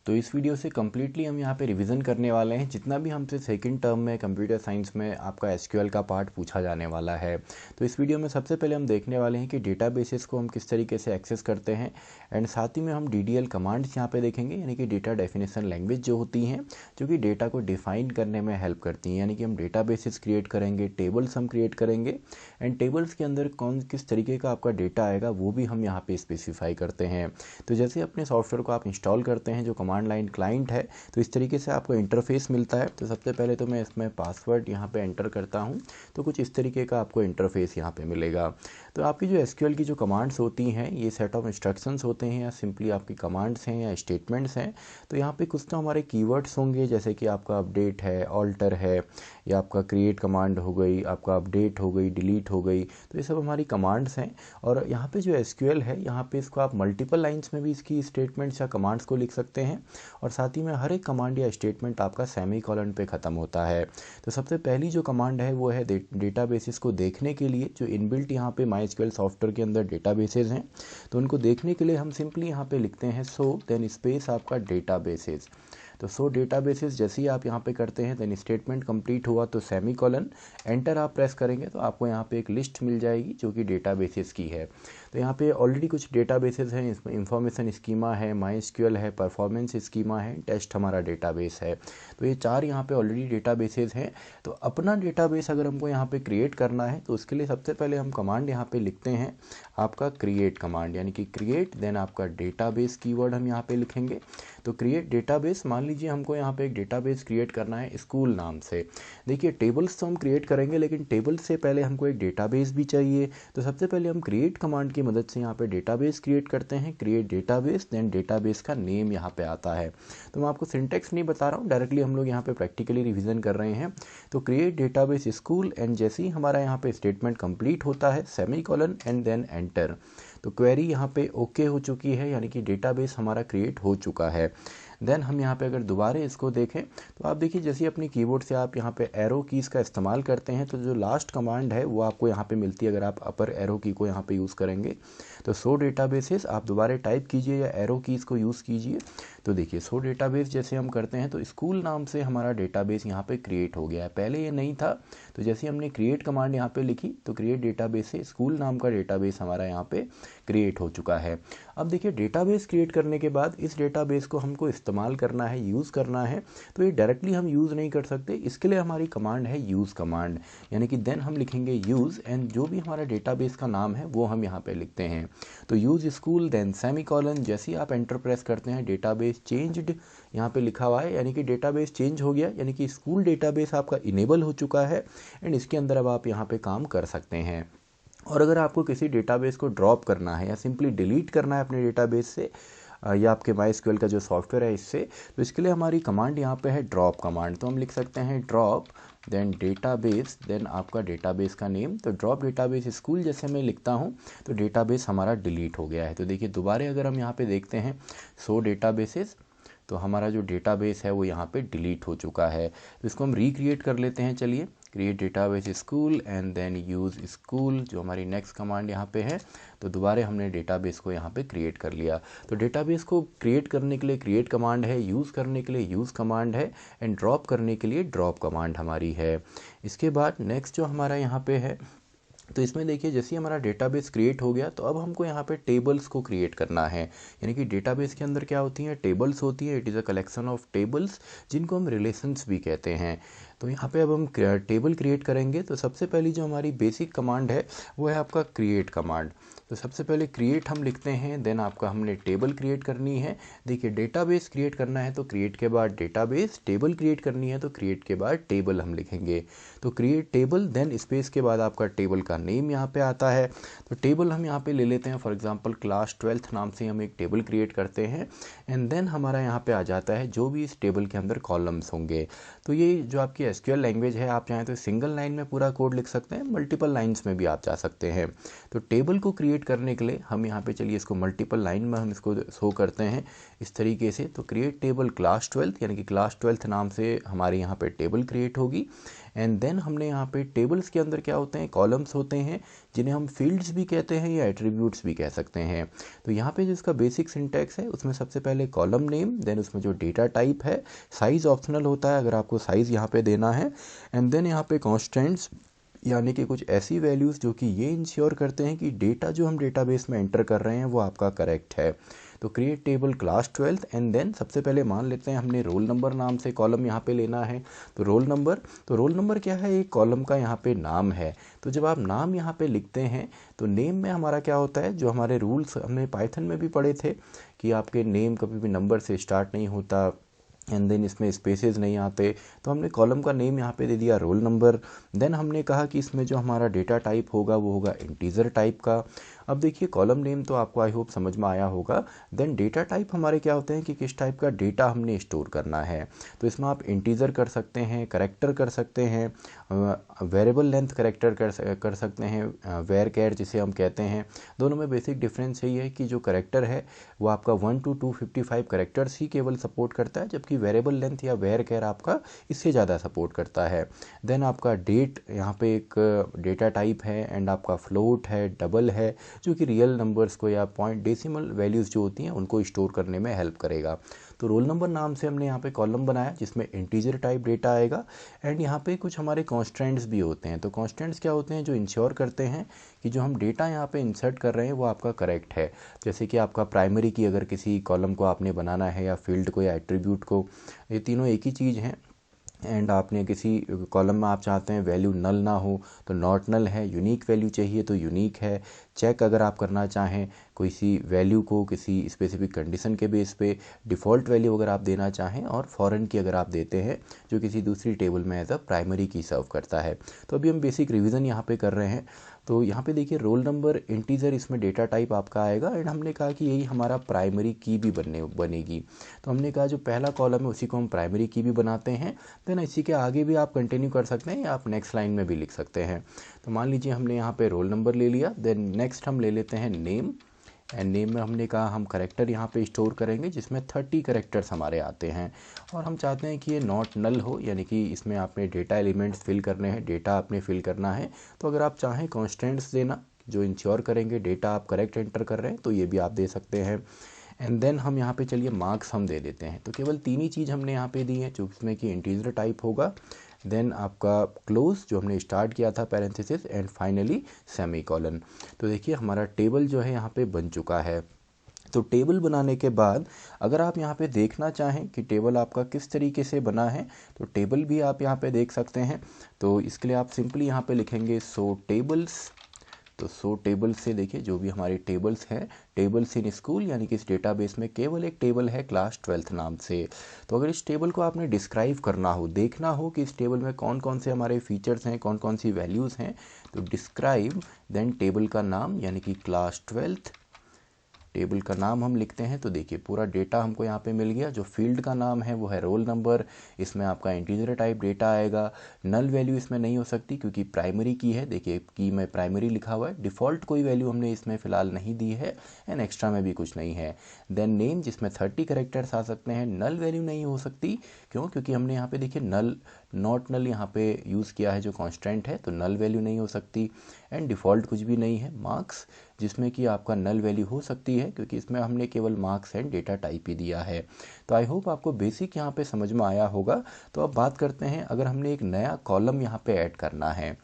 तो इस वीडियो से कम्प्लीटली हम यहाँ पे रिवीजन करने वाले हैं जितना भी हमसे सेकंड टर्म में कंप्यूटर साइंस में आपका एसक्यूएल का पार्ट पूछा जाने वाला है। तो इस वीडियो में सबसे पहले हम देखने वाले हैं कि डेटाबेसेस को हम किस तरीके से एक्सेस करते हैं एंड साथ ही में हम डीडीएल कमांड्स यहाँ पे देखेंगे, यानी कि डेटा डेफिनेशन लैंग्वेज जो होती हैं जो कि डेटा को डिफाइन करने में हेल्प करती हैं। यानी कि हम डेटाबेसेस क्रिएट करेंगे, टेबल्स हम क्रिएट करेंगे एंड टेबल्स के अंदर कौन किस तरीके का आपका डेटा आएगा वो भी हम यहाँ पे स्पेसिफाई करते हैं। तो जैसे अपने सॉफ्टवेयर को आप इंस्टॉल करते हैं जो कमांड लाइन क्लाइंट है, तो इस तरीके से आपको इंटरफेस मिलता है। तो सबसे पहले तो मैं इसमें पासवर्ड यहाँ पे एंटर करता हूँ, तो कुछ इस तरीके का आपको इंटरफेस यहाँ पे मिलेगा। तो आपकी जो एसक्यूएल की जो कमांड्स होती हैं ये सेट ऑफ इंस्ट्रक्शंस होते हैं या सिंपली आपकी कमांड्स हैं या स्टेटमेंट्स हैं। तो यहाँ पे कुछ तो हमारे कीवर्ड्स होंगे, जैसे कि आपका अपडेट है, ऑल्टर है, या आपका क्रिएट कमांड हो गई, आपका अपडेट हो गई, डिलीट हो गई। तो ये सब हमारी कमांड्स हैं। और यहाँ पे जो एसक्यूएल है यहाँ पे इसको आप मल्टीपल लाइंस में भी इसकी स्टेटमेंट्स या कमांड्स को लिख सकते हैं और साथ ही में हर एक कमांड या स्टेटमेंट आपका सेमीकोलन पे ख़त्म होता है। तो सबसे पहली जो कमांड है वो है डेटाबेसेस को देखने के लिए जो इनबिल्ट यहाँ पे माईएसक्यूएल सॉफ्टवेयर के अंदर डेटाबेसेस हैं, तो उनको देखने के लिए हम सिंपली यहाँ पे लिखते हैं सो देन स्पेस आपका डेटाबेसेस। तो सो डेटाबेसेस जैसे ही आप यहाँ पे करते हैं देन स्टेटमेंट कंप्लीट हुआ तो सेमीकोलन एंटर आप प्रेस करेंगे तो आपको यहाँ पे एक लिस्ट मिल जाएगी जो कि डेटाबेसेस की है। तो यहाँ पे ऑलरेडी कुछ डेटाबेसेस हैं, इसमें इंफॉर्मेशन स्कीमा है, माईएसक्यूएल है, परफॉर्मेंस स्कीमा है, टेस्ट हमारा डेटाबेस है। तो ये चार यहाँ पे ऑलरेडी डेटाबेसेस हैं। तो अपना डेटाबेस अगर हमको यहाँ पे क्रिएट करना है तो उसके लिए सबसे पहले हम कमांड यहाँ पे लिखते हैं आपका क्रिएट कमांड, यानी कि क्रिएट देन आपका डेटाबेस कीवर्ड हम यहाँ पे लिखेंगे। तो क्रिएट डेटाबेस, मान लीजिए हमको यहाँ पे एक डेटाबेस क्रिएट करना है स्कूल नाम से। देखिए टेबल्स तो हम क्रिएट करेंगे लेकिन टेबल से पहले हमको एक डेटाबेस भी चाहिए। तो सबसे पहले हम क्रिएट कमांड की मदद से यहाँ पे डेटाबेस क्रिएट करते हैं, क्रिएट डेटाबेस, देन डेटाबेस का नेम यहाँ पे आता है। तो मैं आपको सिंटेक्स नहीं बता रहा हूँ, डायरेक्टली हम लोग यहाँ पे प्रैक्टिकली रिविजन कर रहे हैं। तो क्रिएट डेटाबेस स्कूल एंड जैसे ही हमारा यहाँ पे स्टेटमेंट कंप्लीट होता है सेमीकोलन एंड देन एंटर। तो क्वेरी यहाँ पे ओके हो चुकी है, यानी कि डेटाबेस हमारा क्रिएट हो चुका है। देन हम यहाँ पे अगर दोबारा इसको देखें तो आप देखिए जैसे अपनी कीबोर्ड से आप यहाँ पे एरो कीज़ का इस्तेमाल करते हैं तो जो लास्ट कमांड है वो आपको यहाँ पे मिलती है। अगर आप अपर एरो की को यहाँ पे यूज़ करेंगे तो सो डेटाबेसेस आप दोबारा टाइप कीजिए या एरो कीज़ को यूज़ कीजिए। तो देखिए सो डेटाबेस जैसे हम करते हैं तो स्कूल नाम से हमारा डेटाबेस यहाँ पे क्रिएट हो गया है, पहले ये नहीं था। तो जैसे हमने क्रिएट कमांड यहाँ पे लिखी तो क्रिएट डेटाबेस से स्कूल नाम का डेटाबेस हमारा यहाँ पे क्रिएट हो चुका है। अब देखिए डेटाबेस क्रिएट करने के बाद इस डेटाबेस को हमको इस्तेमाल करना है, यूज़ करना है। तो ये डायरेक्टली हम यूज़ नहीं कर सकते, इसके लिए हमारी कमांड है यूज़ कमांड, यानी कि देन हम लिखेंगे यूज़ एंड जो भी हमारा डेटाबेस का नाम है वो हम यहाँ पे लिखते हैं। तो यूज़ स्कूल देन सेमीकोलन, जैसे ही आप एंटर प्रेस करते हैं डेटाबेस चेंज्ड यहाँ पे लिखा हुआ है, यानी कि डेटाबेस चेंज हो गया, यानी कि स्कूल डेटाबेस आपका इनेबल हो चुका है एंड इसके अंदर अब आप यहाँ पे काम कर सकते हैं। और अगर आपको किसी डेटाबेस को ड्रॉप करना है या सिंपली डिलीट करना है अपने डेटाबेस से या आपके माईएसक्यूएल का जो सॉफ्टवेयर है इससे, तो इसके लिए हमारी कमांड यहाँ पे है ड्रॉप कमांड। तो हम लिख सकते हैं ड्रॉप देन डेटाबेस देन आपका डेटाबेस का नेम। तो ड्रॉप डेटाबेस स्कूल जैसे मैं लिखता हूँ तो डेटाबेस हमारा डिलीट हो गया है। तो देखिए दोबारा अगर हम यहाँ पे देखते हैं सो डेटाबेसेस तो हमारा जो डेटाबेस है वो यहाँ पे डिलीट हो चुका है। तो इसको हम रिक्रिएट कर लेते हैं। चलिए create database school and then use school जो हमारी नेक्स्ट कमांड यहाँ पे है। तो दोबारा हमने डेटाबेस को यहाँ पे क्रिएट कर लिया। तो डेटाबेस को क्रिएट करने के लिए क्रिएट कमांड है, यूज़ करने के लिए यूज़ कमांड है एंड ड्रॉप करने के लिए ड्रॉप कमांड हमारी है। इसके बाद नेक्स्ट जो हमारा यहाँ पे है तो इसमें देखिए जैसे ही हमारा डेटाबेस क्रिएट हो गया तो अब हमको यहाँ पे टेबल्स को क्रिएट करना है। यानी कि डेटाबेस के अंदर क्या होती हैं, टेबल्स होती है। It is a collection of tables जिनको हम रिलेशंस भी कहते हैं। तो यहाँ पे अब हम टेबल क्रिएट करेंगे। तो सबसे पहली जो हमारी बेसिक कमांड है वो है आपका क्रिएट कमांड। तो सबसे पहले क्रिएट हम लिखते हैं, देन आपका हमने टेबल क्रिएट करनी है। देखिए डेटाबेस क्रिएट करना है तो क्रिएट के बाद डेटाबेस, टेबल क्रिएट करनी है तो क्रिएट के बाद टेबल हम लिखेंगे। तो क्रिएट टेबल देन स्पेस के बाद आपका टेबल का नेम यहाँ पे आता है। तो टेबल हम यहाँ पे ले लेते हैं, फॉर एग्जांपल क्लास 12th नाम से हम एक टेबल क्रिएट करते हैं एंड देन हमारा यहाँ पे आ जाता है जो भी इस टेबल के अंदर कॉलम्स होंगे। तो ये जो आपकी एसक्यूएल लैंग्वेज है, आप चाहें तो सिंगल लाइन में पूरा कोड लिख सकते हैं, मल्टीपल लाइन्स में भी आप जा सकते हैं। तो टेबल को क्रिएट करने के लिए हम यहाँ पे चलिए इसको मल्टीपल लाइन में हम इसको शो करते हैं इस तरीके से। तो क्रिएट टेबल क्लास 12th, यानी कि क्लास 12th नाम से हमारे यहाँ पे टेबल क्रिएट होगी एंड देन हमने यहाँ पे टेबल्स के अंदर क्या होते हैं, कॉलम्स होते हैं जिन्हें हम फील्ड्स भी कहते हैं या एट्रीब्यूट्स भी कह सकते हैं। तो यहाँ पे जिसका बेसिक सिंटैक्स है उसमें सबसे पहले कॉलम नेम, देन उसमें जो डेटा टाइप है, साइज़ ऑप्शनल होता है अगर आपको साइज़ यहाँ पे देना है, एंड देन यहाँ पे कॉन्स्टेंट्स यानी कि कुछ ऐसी वैल्यूज़ जो कि ये इंश्योर करते हैं कि डेटा जो हम डेटाबेस में एंटर कर रहे हैं वो आपका करेक्ट है। तो create table class 12 and then सबसे पहले मान लेते हैं हमने रोल नंबर नाम से कॉलम यहाँ पे लेना है। तो रोल नंबर क्या है, एक कॉलम का यहाँ पे नाम है। तो जब आप नाम यहाँ पे लिखते हैं तो नेम में हमारा क्या होता है, जो हमारे रूल्स हमने पाइथन में भी पढ़े थे कि आपके नेम कभी भी नंबर से स्टार्ट नहीं होता एंड देन इसमें स्पेसेस नहीं आते। तो हमने कॉलम का नेम यहाँ पे दे दिया रोल नंबर। देन हमने कहा कि इसमें जो हमारा डेटा टाइप होगा वो होगा इंटीजर टाइप का। अब देखिए कॉलम नेम तो आपको आई होप समझ में आया होगा। देन डेटा टाइप हमारे क्या होते हैं कि किस टाइप का डेटा हमने स्टोर करना है। तो इसमें आप इंटीजर कर सकते हैं, करेक्टर कर सकते हैं, वेरिएबल लेंथ करेक्टर कर सकते हैं, वेर कैर जिसे हम कहते हैं। दोनों में बेसिक डिफरेंस यही है कि जो करेक्टर है वो आपका 1 to 255 करेक्टर्स ही केवल सपोर्ट करता है, जबकि वेरिएबल लेंथ या वेर कैर आपका इससे ज़्यादा सपोर्ट करता है। देन आपका डेट यहाँ पे एक डेटा टाइप है एंड आपका फ्लोट है, डबल है, जो कि रियल नंबर्स को या पॉइंट डेसिमल वैल्यूज़ जो होती हैं उनको स्टोर करने में हेल्प करेगा। तो रोल नंबर नाम से हमने यहाँ पे कॉलम बनाया जिसमें इंटीजर टाइप डेटा आएगा एंड यहाँ पे कुछ हमारे कॉन्स्टेंट्स भी होते हैं। तो कॉन्स्टेंट्स क्या होते हैं, जो इंश्योर करते हैं कि जो हम डेटा यहाँ पे इंसर्ट कर रहे हैं वो आपका करेक्ट है। जैसे कि आपका प्राइमरी की अगर किसी कॉलम को आपने बनाना है या फील्ड को या एट्रीब्यूट को, ये तीनों एक ही चीज़ हैं। एंड आपने किसी कॉलम में आप चाहते हैं वैल्यू नल ना हो तो नॉट नल है, यूनिक वैल्यू चाहिए तो यूनिक है। चेक अगर आप करना चाहें किसी वैल्यू को किसी स्पेसिफिक कंडीशन के बेस पे, डिफ़ॉल्ट वैल्यू अगर आप देना चाहें, और फॉरेन की अगर आप देते हैं जो किसी दूसरी टेबल में एज अ प्राइमरी की सर्व करता है। तो अभी हम बेसिक रिवीजन यहाँ पे कर रहे हैं। तो यहाँ पे देखिए रोल नंबर इंटीजर, इसमें डेटा टाइप आपका आएगा एंड हमने कहा कि यही हमारा प्राइमरी की भी बनेगी। तो हमने कहा जो पहला कॉलम है उसी को हम प्राइमरी की भी बनाते हैं। देन इसी के आगे भी आप कंटिन्यू कर सकते हैं या आप नेक्स्ट लाइन में भी लिख सकते हैं। तो मान लीजिए हमने यहाँ पे रोल नंबर ले लिया, देन नेक्स्ट हम ले लेते हैं नेम एंड नेम में हमने कहा हम करेक्टर यहाँ पे स्टोर करेंगे जिसमें 30 करेक्टर्स हमारे आते हैं और हम चाहते हैं कि ये नॉट नल हो, यानी कि इसमें आपने डेटा एलिमेंट्स फिल करने हैं, डेटा आपने फिल करना है। तो अगर आप चाहें कॉन्स्टेंट्स देना जो इंश्योर करेंगे डेटा आप करेक्ट एंटर कर रहे हैं तो ये भी आप दे सकते हैं। एंड देन हम यहाँ पे चलिए मार्क्स हम दे देते हैं। तो केवल तीन ही चीज़ हमने यहाँ पे दी है, जिसमें कि इंटीजर टाइप होगा, देन आपका क्लोज जो हमने स्टार्ट किया था पैरेंथेसिस, एंड फाइनली सेमीकोलन। तो देखिए हमारा टेबल जो है यहाँ पे बन चुका है। तो टेबल बनाने के बाद अगर आप यहाँ पे देखना चाहें कि टेबल आपका किस तरीके से बना है तो टेबल भी आप यहाँ पे देख सकते हैं। तो इसके लिए आप सिंपली यहाँ पे लिखेंगे सो टेबल्स। तो सो टेबल से देखिए जो भी हमारी टेबल्स हैं, टेबल्स इन स्कूल, यानी कि इस डेटाबेस में केवल एक टेबल है क्लास 12th नाम से। तो अगर इस टेबल को आपने डिस्क्राइब करना हो, देखना हो कि इस टेबल में कौन कौन से हमारे फीचर्स हैं, कौन कौन सी वैल्यूज़ हैं, तो डिस्क्राइब देन टेबल का नाम यानी कि क्लास 12th, टेबल का नाम हम लिखते हैं। तो देखिए पूरा डेटा हमको यहाँ पे मिल गया। जो फील्ड का नाम है वो है रोल नंबर, इसमें आपका इंटीजर टाइप डेटा आएगा। नल वैल्यू इसमें नहीं हो सकती क्योंकि प्राइमरी की है, देखिए की में प्राइमरी लिखा हुआ है। डिफ़ॉल्ट कोई वैल्यू हमने इसमें फ़िलहाल नहीं दी है एंड एक्स्ट्रा में भी कुछ नहीं है। देन नेम जिसमें 30 करेक्टर्स आ सकते हैं। नल वैल्यू नहीं हो सकती, क्यों? क्योंकि हमने यहाँ पे देखिए नल नॉट नल यहाँ पे यूज़ किया है जो कॉन्स्टेंट है, तो नल वैल्यू नहीं हो सकती। एंड डिफ़ॉल्ट कुछ भी नहीं है। मार्क्स जिसमें कि आपका नल वैल्यू हो सकती है क्योंकि इसमें हमने केवल मार्क्स एंड डेटा टाइप ही दिया है। तो आई होप आपको बेसिक यहाँ पे समझ में आया होगा। तो अब बात करते हैं, अगर हमने एक नया कॉलम यहाँ पे ऐड करना है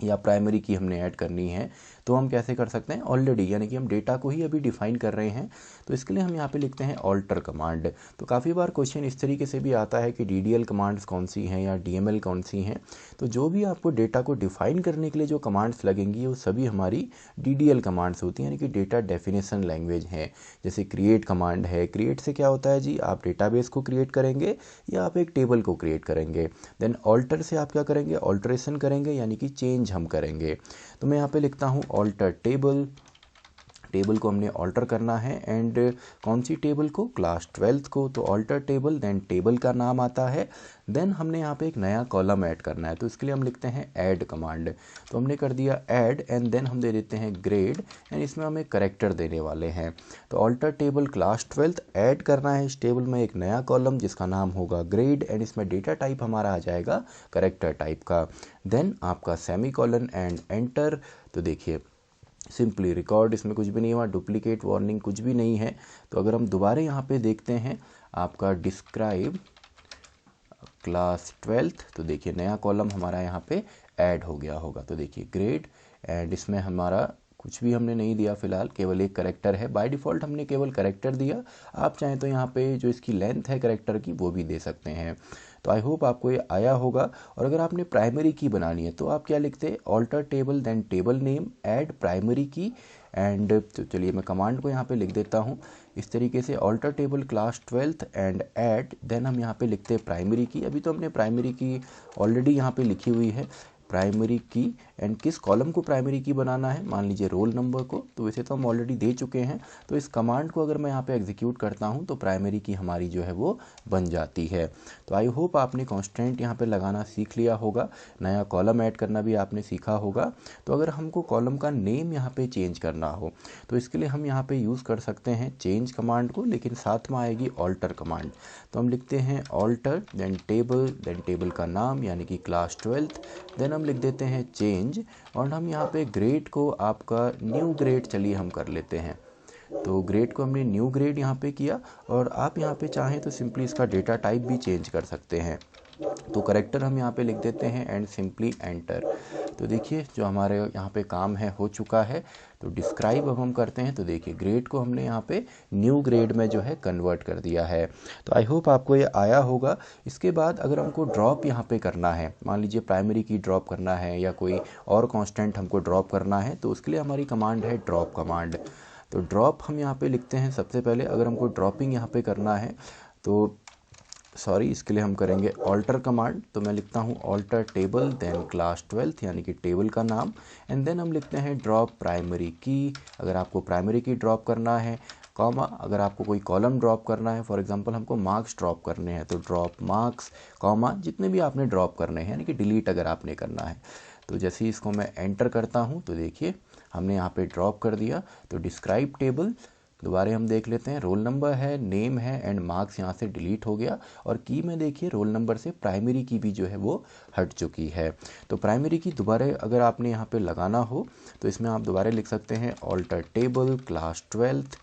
या प्राइमरी की हमने ऐड करनी है तो हम कैसे कर सकते हैं। ऑलरेडी यानी कि हम डेटा को ही अभी डिफाइन कर रहे हैं, तो इसके लिए हम यहाँ पे लिखते हैं ऑल्टर कमांड। तो काफ़ी बार क्वेश्चन इस तरीके से भी आता है कि DDL कमांड्स कौन सी हैं या DML कौन सी हैं। तो जो भी आपको डेटा को डिफाइन करने के लिए जो कमांड्स लगेंगी वो सभी हमारी DDL कमांड्स होती हैं, यानी कि डेटा डेफिनेशन लैंग्वेज हैं। जैसे क्रिएट कमांड है, क्रिएट से क्या होता है जी, आप डेटाबेस को क्रिएट करेंगे या आप एक टेबल को क्रिएट करेंगे। देन ऑल्टर से आप क्या करेंगे, ऑल्टरेशन करेंगे, यानी कि चेंज हम करेंगे। तो मैं यहाँ पे लिखता हूँ ऑल्टर टेबल टेबल को हमने ऑल्टर करना है एंड कौन सी टेबल को, क्लास 12th को। तो ऑल्टर टेबल, देन टेबल का नाम आता है, देन हमने यहाँ पे एक नया कॉलम ऐड करना है, तो इसके लिए हम लिखते हैं ऐड कमांड। तो हमने कर दिया ऐड एंड देन हम दे देते हैं ग्रेड एंड इसमें हम एक करेक्टर देने वाले हैं। तो alter table class 12th add करना है इस टेबल में एक नया कॉलम जिसका नाम होगा ग्रेड एंड इसमें डेटा टाइप हमारा आ जाएगा करेक्टर टाइप का। देन आपका सेमी कॉलन एंड एंटर। तो देखिए सिंपली रिकॉर्ड, इसमें कुछ भी नहीं हुआ, डुप्लीकेट वार्निंग कुछ भी नहीं है। तो अगर हम दोबारा यहाँ पे देखते हैं आपका डिस्क्राइब क्लास 12th, तो देखिए नया कॉलम हमारा यहाँ पे ऐड हो गया होगा। तो देखिए ग्रेड एंड इसमें हमारा कुछ भी हमने नहीं दिया फिलहाल, केवल एक करेक्टर है। बाय डिफ़ॉल्ट हमने केवल करेक्टर दिया, आप चाहें तो यहाँ पे जो इसकी लेंथ है करेक्टर की वो भी दे सकते हैं। तो आई होप आपको ये आया होगा। और अगर आपने प्राइमरी की बनानी है तो आप क्या लिखते हैं, alter table then table name add primary key and, तो चलिए मैं कमांड को यहाँ पे लिख देता हूँ इस तरीके से, alter table class 12th and add, then हम यहाँ पे लिखते हैं प्राइमरी की। अभी तो हमने प्राइमरी की ऑलरेडी यहाँ पे लिखी हुई है, प्राइमरी की एंड किस कॉलम को प्राइमरी की बनाना है, मान लीजिए रोल नंबर को। तो वैसे तो हम ऑलरेडी दे चुके हैं, तो इस कमांड को अगर मैं यहाँ पे एग्जीक्यूट करता हूँ तो प्राइमरी की हमारी जो है वो बन जाती है। तो आई होप आपने कॉन्स्टेंट यहाँ पे लगाना सीख लिया होगा, नया कॉलम ऐड करना भी आपने सीखा होगा। तो अगर हमको कॉलम का नेम यहाँ पे चेंज करना हो तो इसके लिए हम यहाँ पे यूज़ कर सकते हैं चेंज कमांड को, लेकिन साथ में आएगी ऑल्टर कमांड। तो हम लिखते हैं ऑल्टर देन टेबल का नाम यानी कि क्लास 12th, देन हम लिख देते हैं चेंज और हम यहाँ पे ग्रेड को आपका न्यू ग्रेड चलिए हम कर लेते हैं। तो ग्रेड को हमने न्यू ग्रेड यहाँ पे किया और आप यहाँ पे चाहें तो सिंपली इसका डेटा टाइप भी चेंज कर सकते हैं। तो करेक्टर हम यहाँ पे लिख देते हैं एंड सिंपली एंटर। तो देखिए जो हमारे यहाँ पे काम है हो चुका है। तो डिस्क्राइब अब हम करते हैं, तो देखिए ग्रेड को हमने यहाँ पे न्यू ग्रेड में जो है कन्वर्ट कर दिया है। तो आई होप आपको ये आया होगा। इसके बाद अगर हमको ड्रॉप यहाँ पे करना है, मान लीजिए प्राइमरी की ड्रॉप करना है या कोई और कांस्टेंट हमको ड्रॉप करना है, तो उसके लिए हमारी कमांड है ड्रॉप कमांड। तो ड्रॉप हम यहाँ पे लिखते हैं सबसे पहले, अगर हमको ड्रॉपिंग यहाँ पे करना है तो सॉरी इसके लिए हम करेंगे ऑल्टर कमांड। तो मैं लिखता हूँ alter table then class 12th यानी कि टेबल का नाम एंड देन हम लिखते हैं ड्रॉप प्राइमरी की, अगर आपको प्राइमरी की ड्रॉप करना है, कॉमा अगर आपको कोई कॉलम ड्रॉप करना है, फॉर एग्जांपल हमको मार्क्स ड्रॉप करने हैं तो ड्रॉप मार्क्स, कॉमा जितने भी आपने ड्रॉप करने हैं यानी कि डिलीट अगर आपने करना है। तो जैसे ही इसको मैं एंटर करता हूँ तो देखिए हमने यहाँ पे ड्रॉप कर दिया। तो डिस्क्राइब टेबल दोबारा हम देख लेते हैं, रोल नंबर है, नेम है एंड मार्क्स यहाँ से डिलीट हो गया और की में देखिए रोल नंबर से प्राइमरी की भी जो है वो हट चुकी है। तो प्राइमरी की दोबारा अगर आपने यहाँ पे लगाना हो तो इसमें आप दोबारा लिख सकते हैं alter table class 12th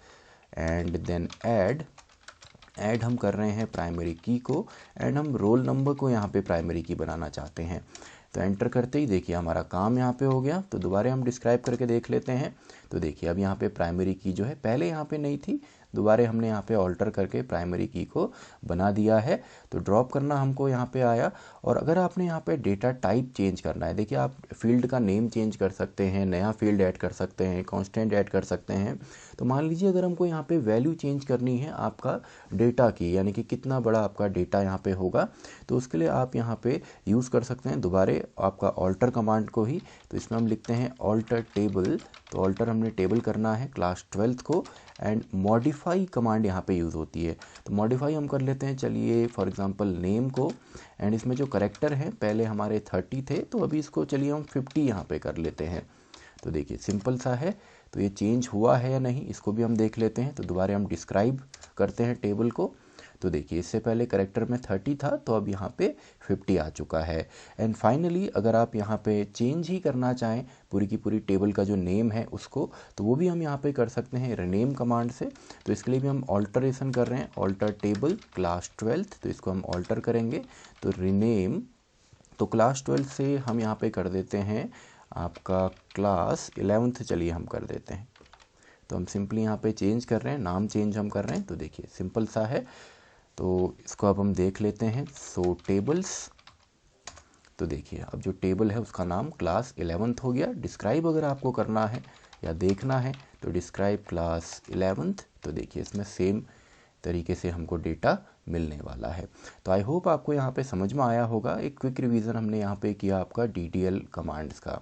and then add हम कर रहे हैं प्राइमरी की को एंड हम रोल नंबर को यहाँ पे प्राइमरी की बनाना चाहते हैं। तो एंटर करते ही देखिए हमारा काम यहाँ पे हो गया। तो दोबारा हम डिस्क्राइब करके देख लेते हैं। तो देखिए अब यहाँ पे प्राइमरी की जो है पहले यहाँ पे नहीं थी, दोबारा हमने यहाँ पे ऑल्टर करके प्राइमरी की को बना दिया है। तो ड्रॉप करना हमको यहाँ पे आया। और अगर आपने यहाँ पे डेटा टाइप चेंज करना है, देखिए आप फील्ड का नेम चेंज कर सकते हैं, नया फील्ड ऐड कर सकते हैं, कांस्टेंट ऐड कर सकते हैं। तो मान लीजिए अगर हमको यहाँ पे वैल्यू चेंज करनी है आपका डेटा की, यानी कि कितना बड़ा आपका डेटा यहाँ पे होगा, तो उसके लिए आप यहाँ पे यूज़ कर सकते हैं दोबारा आपका ऑल्टर कमांड को ही। तो इसमें हम लिखते हैं ऑल्टर टेबल, तो ऑल्टर हमने टेबल करना है क्लास 12th को एंड मॉडिफाई कमांड यहाँ पे यूज़ होती है। तो मॉडिफाई हम कर लेते हैं चलिए फॉर एग्जांपल नेम को एंड इसमें जो करेक्टर हैं पहले हमारे 30 थे तो अभी इसको चलिए हम 50 यहाँ पे कर लेते हैं। तो देखिए सिंपल सा है। तो ये चेंज हुआ है या नहीं इसको भी हम देख लेते हैं। तो दोबारा हम डिस्क्राइब करते हैं टेबल को। तो देखिए इससे पहले करेक्टर में 30 था तो अब यहाँ पे 50 आ चुका है। एंड फाइनली अगर आप यहाँ पे चेंज ही करना चाहें पूरी की पूरी टेबल का जो नेम है उसको, तो वो भी हम यहाँ पे कर सकते हैं रीनेम कमांड से। तो इसके लिए भी हम ऑल्टरेशन कर रहे हैं, ऑल्टर टेबल क्लास 12th, तो इसको हम ऑल्टर करेंगे तो रीनेम, तो क्लास 12 से हम यहाँ पे कर देते हैं आपका क्लास 11th चलिए हम कर देते हैं। तो हम सिंपली यहाँ पे चेंज कर रहे हैं, नाम चेंज हम कर रहे हैं। तो देखिए सिंपल सा है। तो इसको अब हम देख लेते हैं। सो टेबल्स, तो देखिए अब जो टेबल है उसका नाम क्लास 11th हो गया। डिस्क्राइब अगर आपको करना है या देखना है तो डिस्क्राइब क्लास 11th, तो देखिए इसमें सेम तरीके से हमको डेटा मिलने वाला है। तो आई होप आपको यहाँ पे समझ में आया होगा। एक क्विक रिवीजन हमने यहाँ पे किया आपका DDL कमांड्स का।